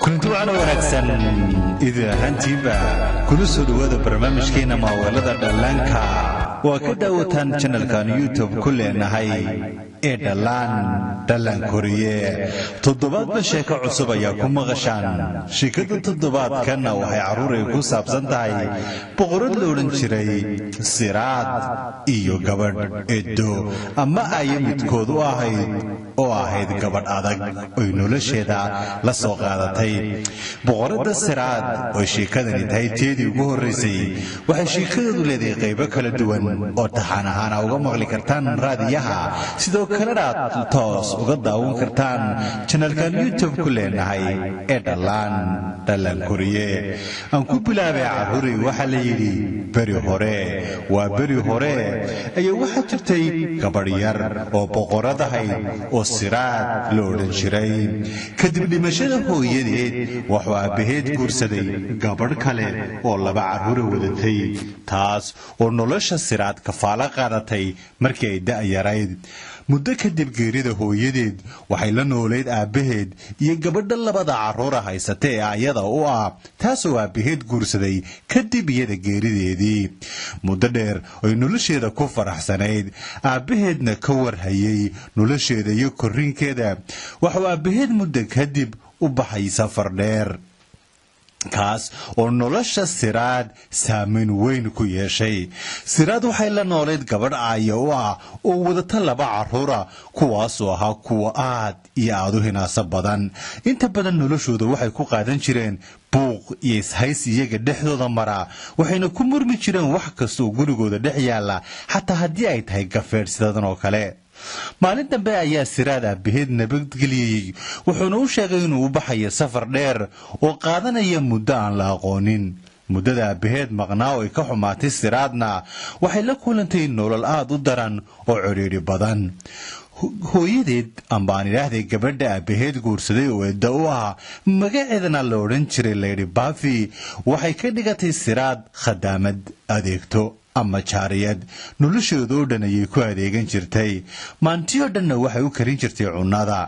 كنتوا على ونكسن إذا هنتيبا كل سودوة برنامج كينا ماولدا دلانكا وكدا وتان channel كان يوتيوب كل نهاي دلان كورية تضبط بشيكا عصبة ياكم مغشان شيكا تضبط كان وحي عروري كوساب زنتاي بغرد لولن شري سيراد إيو قبر إدو أما أيام تكودو آهيد قبر آدك وينو لشيدا لسوق آدتاي بغرد السيراد وشيكا دنيتاي تيدي وقهر ريسي وحي شيكا دولدي قيبا كالدوان وتحانهانا وغمغلي كرتان راديها سيدو كلرات توس وقد داون كرتان channel كان يوتيوب كلناهاي دلان كورية أنكو بلابي عروري وحليلي بري هوري أي واحد جرتي كبريار أو بقردهاي أو سراد لورن شراي كدب لمشهد هو يدي وحوا بهيد كورسدي قبر كله أو لبع عروري ودتي تاس ونولش السراد كفالة قادتي مركي دا يرايد muddo kadib geerida hooyadeed waxay la nooleed aabaheed iyo gabadha labada caruura haysatay ayada oo ah taasoo aabaheed guursaday kadib iyada geerideedii muddo dheer ay nolosheeda ku faraxsanayd aabaheedna ka warhayay nolosheeda iyo korriinkeeda waxa aabaheed muddo kadib u baxay safar dheer kaas oo nolosha siraad saameyn weyn ku yeeshay siraad waxay la nooleed gabadh aayo oo wadata laba caruura kuwaas oo ahaa kuwa aad iyo aad u hinaasa badan inta badan noloshooda waxay ku qaadan jireen buuq iyo ishays iyaga dhexdooda mara waxayna ku murmi jireen wax kasta oo gurigooda dhex yaala xataa haddii ay tahay gafeedh sidadan oo kale maalin dambe ayaa siraad aabaheed nabadgeliyey wuxuuna u sheegay inuu u baxayo safar dheer oo qaadanaya muddo aan la aqoonin muddada aabaheed maqnaa oo ay ka xumaatay siraadna waxay la kulantay nolol aad u daran oo ciriiri badan hooyadeed ambaan idhaahday gabadha aabaheed guursaday oo eedda u ah magaceedana la odhan jiray Lady Buffy waxay ka dhigatay siraad khadaamad adeegto ama jaariyad nolosheedu dhan ayay ku adeegan jirtay maantiyo dhanna waxay u karin jirtay cunada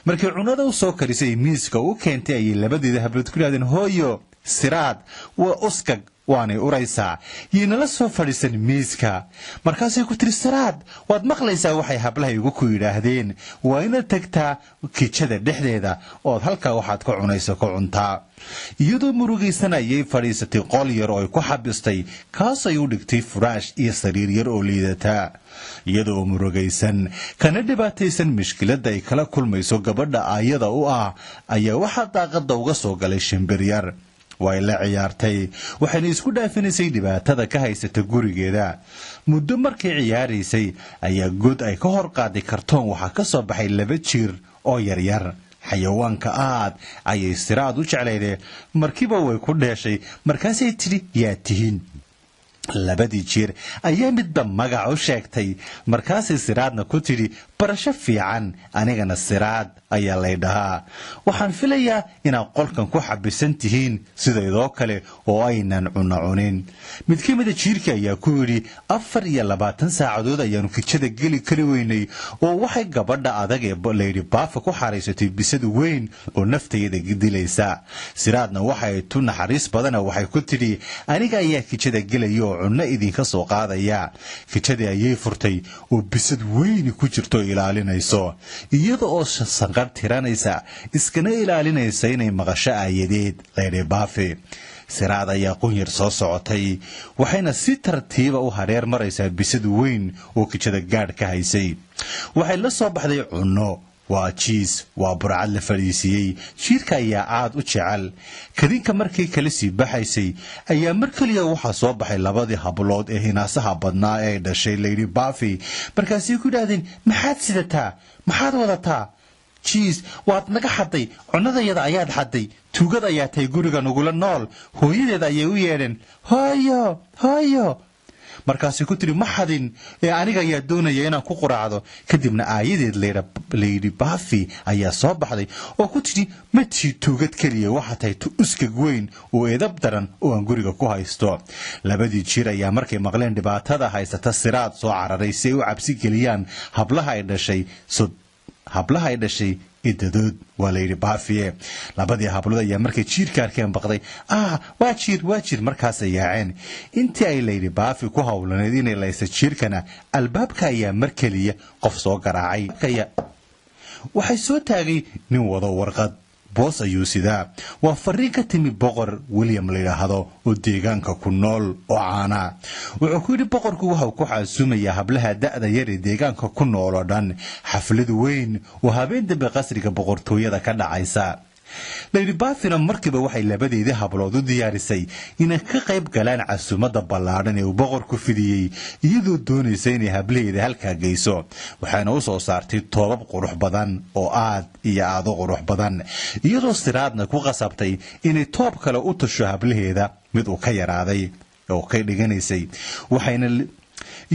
markii cunada u soo karisay miiska u keentay ay labadeeda hablood ku yiraahdeen hooyo siraad waa uskag waanay uraysaa yinala soo fadhiisan miiska markaasay ku tiri siraad waad maqlaysaa waxay hablaha igu ku yiraahdeen waa inaad tagtaa kitchada dhexdeeda oo halka waxaad ka cunayso ka cuntaa iyadoo murugaysan ayay fadhiisatay qol yar oo ay ku xabistay kaas ay u dhigtay furaash iyo sariir yar oo liidata iyadoo murugaysan kana dhibaataysan mushkiladda ay kala kulmayso gabadha ayada u ah ayaa waxa daaqada uga soo galay shimbir yar way la ciyaartay waxayna isku dhaafinaysay dhibaatada ka haysata gurigeeda muddo markay ciyaaraysay ayaa god ay ka hor qaaday kartoon waxa ka soo baxay laba jiir oo yar xayawaanka aad ayay siraad u jeclayday markiiba way ku dheeshay markaasay tiri yaa tihiin labadii jiir ayaa midba magac u sheegtay markaasay siraadna ku tiri barasho fiican anigana siraad ayaa lay dhahaa waxaan filayaa inaad qolkan ku xabisan tihiin sidaydoo kale oo aynan cunin mid ka mid ah jiirka ayaa ku yidhi 24 saacadood ayaanu kitchada geli kari weynay oo waxay gabadha adag ee Lady Buffy ku xariisatay bisad weyn oo nafteeda gidilaysa siraadna waxay tu naxariis badan waxay ku tiri aniga ayaa kitchada gelayo cunno idinka soo qaadaya kitchada ayay furtay oo bisad weyn ku jirto ilaalinayso iyada oo sanqar tiranaysa iskana ilaalinaysa inay maqasho aayadeed Lady Buffy siraad ayaa qunyar soo socotay waxayna si tartiiba u hareer maraysaa bisad weyn oo kitchada gaadh ka haysay waxay la soo baxday cunno waa cheese waa burcad la fadhiisiyay jiirka ayaa aad u jecel kadinka markay kala sii baxaysay ayaa markaliya waxa soo baxay labadii hablood ee hinaasaha badnaa ee dhashay Lady Buffy markaasay ku yiraahdeen maxaad sidataa maxaad wadataa cheese waad naga xaday cunadayada ayaad xaday tuugada ayaa tay guriga nugula nool hooyadeed ayay u yeedheen hooyo markaasay ku tiri ma xadin ee aniga ayaa doonaya inaan ku quraacdo kadibna aayadeed Lady Buffy ayaa soo baxday oo ku tiri ma tii tuugad kaliya waxa tahay tu uskag weyn oo edab daran oo aan guriga ku haysto labadii jiir ayaa markay maqleen dhibaatada haysata siraad soo cararay si ay u cabsi geliyaan hablaha ay dhashay idadood waa la yidhi baafiye labadii hablood ayaa markay jiirka arkeen baqday waa jiir markaasay yaaceen intii ay layidhi baafi ku howlaneed inay laysa jiirkana albaabka ayaa mar keliya qof soo garaacay waxay soo taagay nin wado warqad boos ayuu sidaa waa fariin ka timi boqor William la yiraahdo oo deegaanka ku nool oo caana wuxuu ku yidhi boqorku waxa uu ku xasuumayaa hablaha da'da yar ee deegaanka ku nool oo dhan xaflad weyn oo habeen dambe qasriga boqortooyada ka dhacaysa Lady Bathina markiiba waxay labadeedii hablood u diyaarisay inay ka qayb galaan casuumada ballaaran ee uu boqorku fidiyay iyadoo doonaysa inay hablaheeda halka geyso waxaana u soo saartay toobab qurux badan oo aad u qurux badan iyadoo siraadna ku qasabtay inay toob kale u tasho hablaheeda mid uu ka yaraaday oo ka dhiganaysay waxayna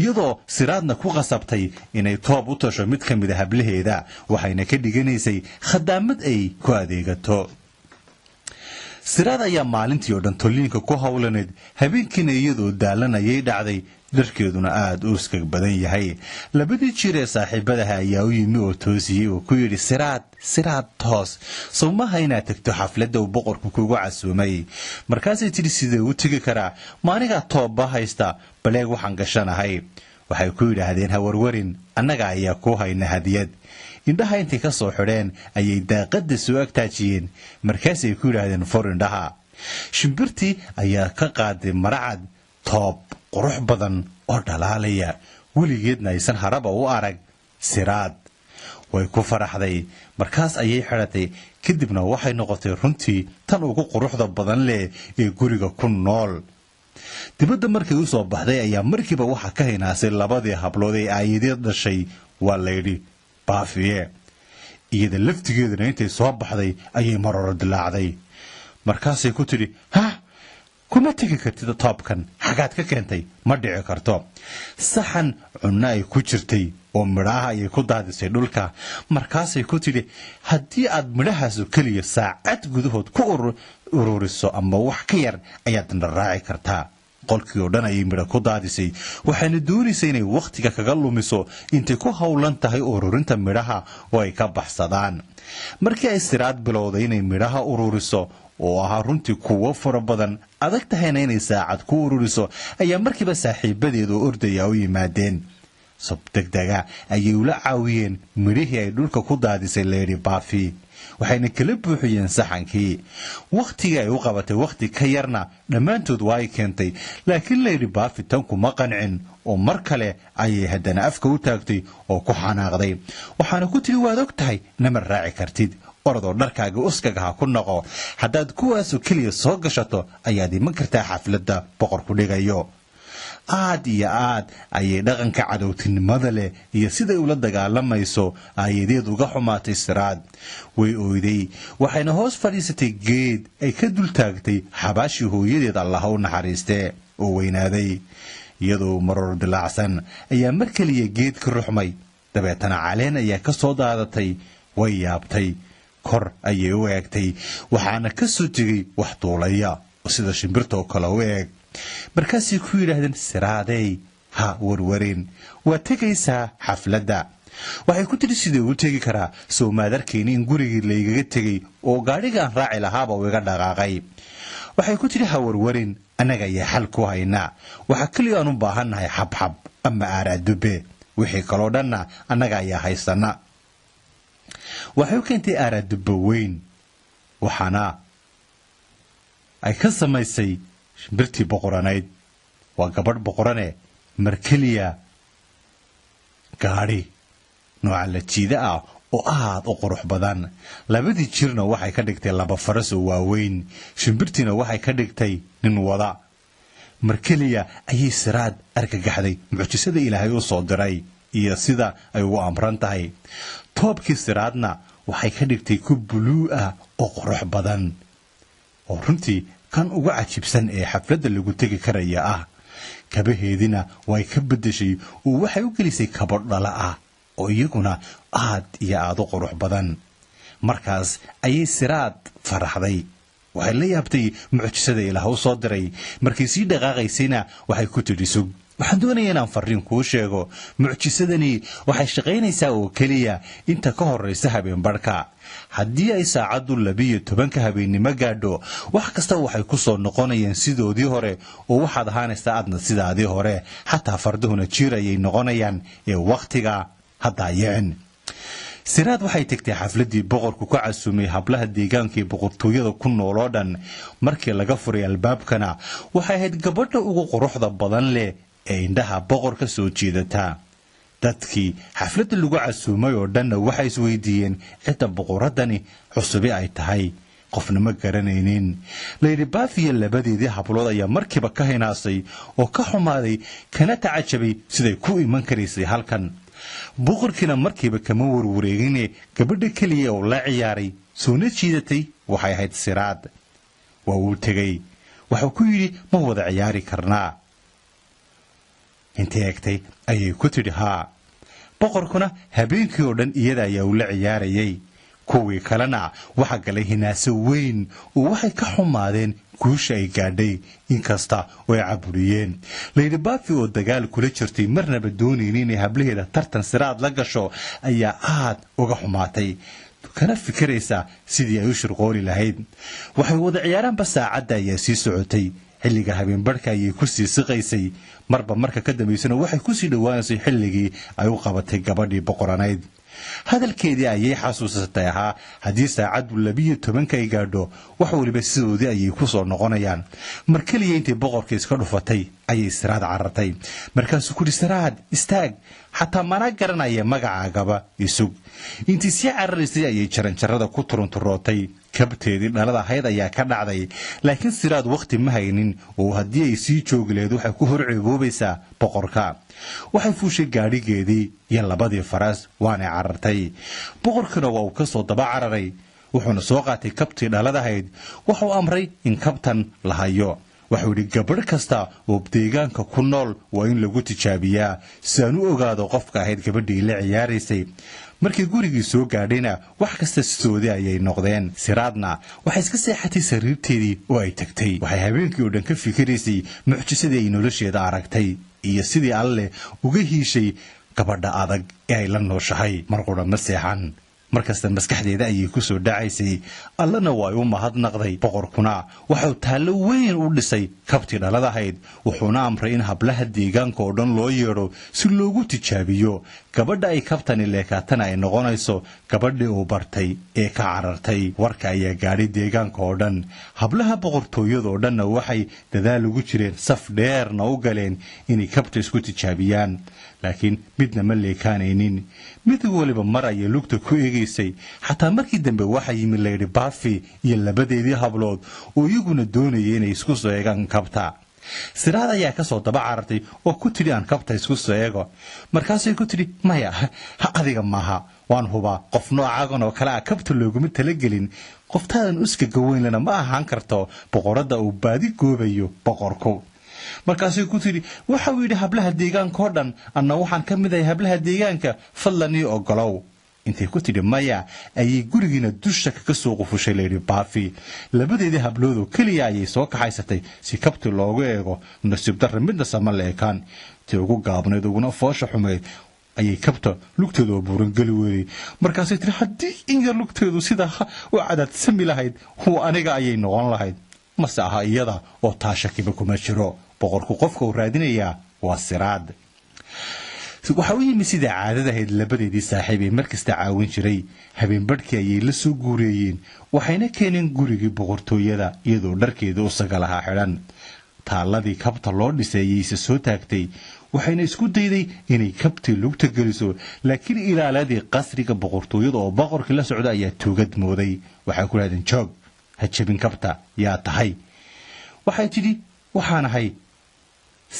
iyadoo siraadna ku qasabtay inay toob u tasho mid ka mid ah hablaheeda waxayna ka dhiganaysay khadaamad ay ku adeegato siraad ayaa maalintii oo dhan toliinka ku howlaneed habeenkiina iyadoo daalanayay dhacday dharkeeduna aad u iskag badan yahay labadii jir ee saaxiibadaha ayaa u yimi oo toosiyey oo ku yidhi siraad toos sawmaha inaad tagto xafladda uu boqorku kugu casuumay markaasay tidhi sidee u tegi karaa maanigaa toobba haysta baleeg waxaan gashanahay waxay ku yidhaahdeen hawarwarin annaga ayaa ku hayna hadiyad indhaha intay ka soo xidheen ayay daaqadda soo agtaajiyeen markaasay ku yidhaahdeen fur indhaha shimbirtii ayaa ka qaaday maracad toob qurux badan oo dhalaalaya weligeedna aysan haraba u arag siraad way ku faraxday markaas ayay xidhatay kadibna waxay noqotay runtii tan ugu quruxda badan leh ee guriga ku nool dibadda markay u soo baxday ayaa markiiba waxa ka hinaasay labadii hablood ee aayadeed dhashay waa layidhi baafiye iyada laftigeeduna intay soo baxday ayay maroro dilaacday markaasay ku tidhi kuma tegi kartid toobkan xagaad ka keentay ma dhici karto saxan cunno ay ku jirtay oo midhaha ayay ku daadisay dhulka markaasay ku tidhi haddii aad midhahaasu keliya saacad gudahood ku ururiso ama wax ka yar ayaad raaci kartaa qolkii oo dhan ayay midho ku daadisay waxayna doonaysay inay wakhtiga kaga lumiso intay ku howlan tahay ururinta midhaha oo ay ka baxsadaan markii ay siraad bilowday inay midhaha ururiso oo ahaa runtii kuwo fara badan adag tahayna inay saacad ku ururiso ayaa markiiba saaxiibadeedu ordaya u yimaadeen sab degdega ayay ula caawiyeen midhihii ay dhulka ku daadisay Lady Buffy waxayna kala buuxiyeen saxankii waqtiga ay u qabatay waqti ka yarna dhammaantood way keentay laakiin Lady Buffy tan kuma qancin oo mar kale ayay haddana afka u taagtay oo ku xanaaqday waxaana ku tiri waad og tahay nama raaci kartid ordo dharkaaga uskaga ha ku noqo haddaad kuwaasoo keliya soo gashato ayaad iman kartaa xafladda boqorku dhigayo aad iyo aad ayay dhaqanka cadowtinimada leh iyo siday ula dagaalamayso aayadeed uga xumaatay siraad way ooyday waxayna hoos fadhiisatay geed ay ka dul taagtay xabaashii hooyadeed allaha u naxariistee oo weynaaday iyadoo maror dilaacsan ayaa mar keliya geed ka ruxmay dabeetana caleen ayaa ka soo daadatay way yaabtay kor ayay u eegtay waxaana ka soo tegay wax duulaya oo sida shimbirta oo kale u eeg markaasay ku yidhaahdeen siraadey ha warwarin waa tegaysaa xafladda waxay ku tidhi sidee u tegi karaa soo maad arkayni in gurigii laygaga tegay oo gaadhigaan raaci lahaaba uu iga dhaqaaqay waxay ku tidhi ha warwarin annaga ayaa xal ku haynaa waxaa keliya aan u baahannahay xabxab ama aaraadube wixii kaloo dhanna annaga ayaa haysana waxay u keentay aaraadube weyn waxaana ay ka samaysay shimbirtii boqoranayd waa gabadh boqorane mar keliya gaadhi nooca la jiida ah oo aad u qurux badan labadii jirna waxay ka dhigtay laba faras oo waaweyn shimbirtiina waxay ka dhigtay nin wada mar keliya ayay siraad argagaxday mucjisada ilaahay u soo diray iyo sida ay ugu amran tahay toobkii siraadna waxay ka dhigtay ku buluu ah oo qurux badan oo runtii kan uga cajiibsan ee xafladda lagu tegi karaya ah kabaheedina way ka bedeshay oo waxay u gelisay kabo dhala ah oo iyaguna aad iyo aad u qurux badan markaas ayay siraad faraxday waxay la yaabtay mucjisada ilaah u soo diray markii sii dhaqaaqaysayna waxay ku tidhi sug waxaan doonayaa inaan fariin kuu sheego mucjisadani waxay shaqaynaysaa oo keliya inta ka horraysa habeenbarhka haddii ay saacaddu 12 habeennimo gaadho wax kasta waxay ku soo noqonayaan sidoodii hore oo waxaad ahaanaysaa aadna sidaadii hore xataa farduhuna jiir ayay noqonayaan ee wakhtiga haddaayeen siraad waxay tagtay xafladii boqorku ka casuumay hablaha deegaanka ee boqortooyada ku nool oo dhan markii laga furay albaabkana waxay ahayd gabadha ugu quruxda badan leh ee indhaha boqorka soo jeedata dadkii xafladda lagu casuumay oo dhanna waxay isweydiiyeen cidda boqoradani cusubi ay tahay qofna ma garanaynin Lady Buffy labadeedii hablood ayaa markiiba ka hinaasay oo ka xumaaday kana tacajabay siday ku iman karaysay halkan boqorkina markiiba kama warwareegine gabadha kaliya oo la ciyaaray soona jiidatay waxay ahayd Siraad waa uu tegay wuxuu ku yiri ma wada ciyaari karnaa intii egtay ayay ku tidhi haa boqorkuna habeenkii oo dhan iyada ayaa ula ciyaarayay kuwii kalena waxa galay hinaaso weyn oo waxay ka xumaadeen guusha ay gaadhay inkasta oo ay caburiyeen Lady Buffy oo dagaal kula jirtay marnaba doonayeen inay hablaheeda tartan Siraad la gasho ayaa aad uga xumaatay kana fikiraysa sidii ay u shirqooli lahayd waxay wada ciyaaraanba saacadda ayaa sii socotay xilliga habeenbarhka ayay ku sii siqaysay marba marka ka dambaysana waxay ku sii dhawaanaysay xilligii ay u qabatay gabadhii boqoranayd hadalkeedii ayay xasuusatay ahaa haddii saacaddu 12 ay gaadho wax waliba sidoodii ayay ku soo noqonayaan mar kaliya intay boqorka iska dhufatay ayay Siraad carartay markaasuu ku yidhi Siraad istaag xataa mana garanaya magacaagaba isug intii sii cararaysay ayay jaranjarada ku turunturootay kabteedii dhalada ahayd ayaa ka dhacday laakiin Siraad waqti ma haynin oo haddii ay sii joogi lahayd waxay ku horceeboobaysaa boqorka waxay fuushay gaadhigeedii iyo labadii faras waana carartay boqorkuna waa uu ka soo daba cararay wuxuuna soo qaatay kabtii dhalada ahayd wuxuu amray in kabtan la hayo wuxuu yidhi gabadh kasta oo deegaanka ku nool waa in lagu tijaabiyaa si aan u ogaado qofka ahayd gabadhii la ciyaaraysay markii gurigii soo gaadhayna wax kasta sidoodii ayay noqdeen Siraadna waxay iska seexatay sariirteedii oo ay tagtay waxay habeenkii oo dhan ka fikiraysay mucjisadii ay nolosheeda aragtay iyo sidii alle uga hiishay gabadha adag ee ay la nooshahay mar qura ma seexan markasta maskaxdeeda ayay ku soo dhacaysay allana waa u mahadnaqday boqorkuna wuxuu taalo weyn u dhisay kabtii dhalada ahayd wuxuuna amray in hablaha deegaanka oo dhan loo yeedho si loogu tijaabiyo gabadha ay kabtani leekaatana ay noqonayso gabadhii uu bartay ee ka carartay warka ayaa gaadhay deegaanka oo dhan hablaha boqortooyada oo dhanna waxay dadaal ugu jireen saf dheerna u galeen inay kabta isku tijaabiyaan laakiin midna ma leekaanaynin mid waliba mar ayay lugta ku eegaysay xataa markii dambe waxa yimid Lady Buffy iyo labadeedii hablood oo iyaguna doonayay inay isku soo eegaan kabta Siraad ayaa ka soo daba carartay oo ku tidhi aan kabta isku soo eego markaasay ku tidhi maya adiga maaha waan hubaa qof noocaagan oo kale ah kabta looguma talagelin qoftaadan uska gaweynlana ma ahaan karto boqoradda uu baadi goobayo boqorku markaasay ku tidhi waxa uu yidhi hablaha deegaanka oo dhan anna waxaan ka mid ahay hablaha deegaanka fadlan ii ogolow intay ku tidhi maya ayay gurigiina dusha kaga soo qufushay Lady Buffy labadeedii hablood oo keliya ayay soo kaxaysatay si kabti loogu eego nasiib darro midna sama leekaan tii ugu gaabnayd uguna foosha xumeyd ayay kabta lugteedu buuran gali weeyay markaasay tidhi haddii in yar lugteedu sida u cadaadisami lahayd oo aniga ayay noqon lahayd mase aha iyada oo taashakiba kuma jiro boqorku qofka uu raadinayaa waa Siraad waxa uu yimid sida caadada ahayd labadeedii saaxiib ee markasta caawin jiray habeenbarhkii ayay la soo guureeyeen waxayna keeneen gurigii boqortooyada iyadoo dharkeeda u sagalaha xidhan taaladii kabta loo dhisay ayayse soo taagtay waxayna isku dayday inay kabtii lugta geliso laakiin ilaaladii qasriga boqortooyada oo boqorkii la socda ayaa tuugad mooday waxay ku yidhaahdeen joog ha jabin kabta yaa tahay waxay tidhi waxaan ahay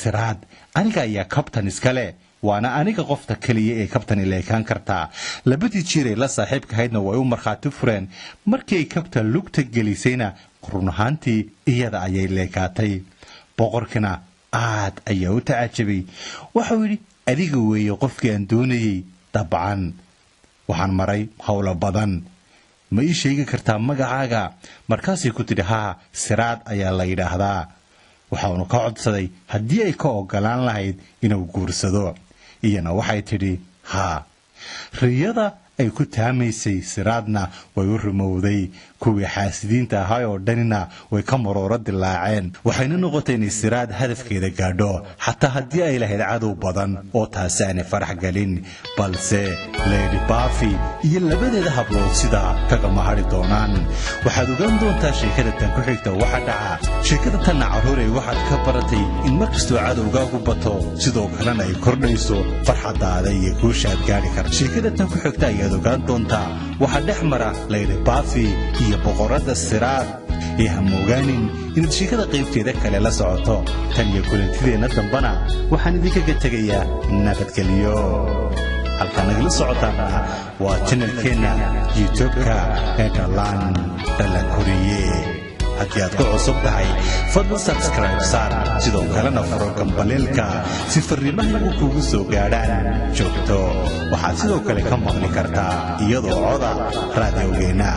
Siraad aniga ayaa kabtan iskale waana aniga qofta kaliya ee kabtani leekaan kartaa labadii jeer ee la saaxiibka ahaydna way u markhaati fureen markii ay kabta lugta gelisayna run ahaantii iyada ayay leekaatay boqorkina aad ayaa u tacajabay waxa uu yidhi adiga weeye qofkii aan doonayay dabcan waxaan maray howlo badan ma ii sheegi kartaa magacaaga markaasay ku tidhi haa Siraad ayaa la yidhaahdaa waxaanu ka codsaday haddii ay ka ogolaan lahayd inuu guursado iyana waxay tidhi haa riyada ay ku taamaysay siraadna way u rumowday kuwii xaasidiinta ahaa oo dhanina way ka marooro dilaaceen waxayna noqotay inay siraad hadafkeeda gaadho xataa haddii ay lahayd cadow badan oo taasi aanay farax gelin balse Lady Buffy iyo labadeeda hablood sidaa kagama hadhi doonaan waxaad ogaan doontaa sheekada tan ku xigta waxa dhaca sheekada tanna carruurey waxaad ka baratay in markastoo cadowgaagu bato sidoo kalena ay kordhayso farxadaada iyo guushaad gaadhi karta sheekada tan ku xigta ayaad ogaan doontaa waxa dhex mara Lady Buffy iyo boqorada siraad ee hamogaanin inaad sheekada qaybteeda kale la socoto tan iyo kulantideena dambana waxaan idinkaga tegayaa nabadgelyo halkaan nagala socotaana waa channelkeena YouTube-ka ee Dhalaan Koriye haddii aad ku cusub tahay fadlan subscribe saar sidoo kalena furo gambaleelka si fariimaha kugu soo gaadhaan joogto waxaad sidoo kale ka maqli kartaa iyadoo coda raadiogeena